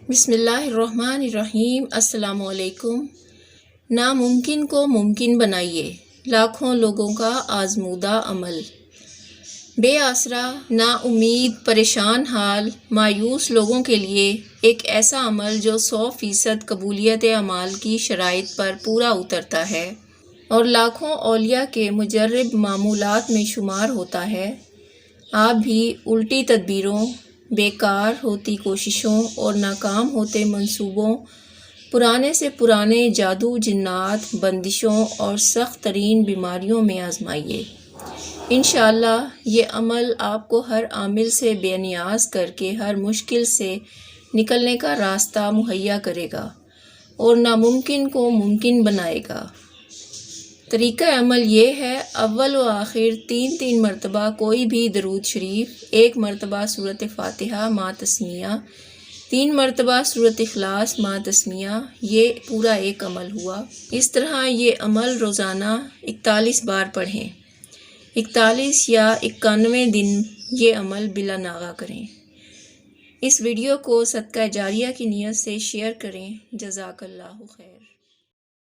بسم اللہ الرحمن الرحیم۔ السلام علیکم۔ ناممکن کو ممکن بنائیے، لاکھوں لوگوں کا آزمودہ عمل۔ بے آسرا، نا امید، پریشان حال، مایوس لوگوں کے لیے ایک ایسا عمل جو 100% قبولیت اعمال کی شرائط پر پورا اترتا ہے اور لاکھوں اولیاء کے مجرب معمولات میں شمار ہوتا ہے۔ آپ بھی الٹی تدبیروں، بیکار ہوتی کوششوں اور ناکام ہوتے منصوبوں، پرانے سے پرانے جادو، جنات، بندشوں اور سخت ترین بیماریوں میں آزمائیے۔ انشاءاللہ یہ عمل آپ کو ہر عامل سے بے نیاز کر کے ہر مشکل سے نکلنے کا راستہ مہیا کرے گا اور ناممکن کو ممکن بنائے گا۔ طریقہ عمل یہ ہے: اول و آخر 3 مرتبہ کوئی بھی درود شریف، 1 مرتبہ سورۃ فاتحہ مع تسمیہ، 3 مرتبہ سورۃ اخلاص مع تسمیہ۔ یہ پورا ایک عمل ہوا۔ اس طرح یہ عمل روزانہ 41 بار پڑھیں۔ 41 یا 91 دن یہ عمل بلا ناغہ کریں۔ اس ویڈیو کو صدقہ جاریہ کی نیت سے شیئر کریں۔ جزاک اللہ خیر۔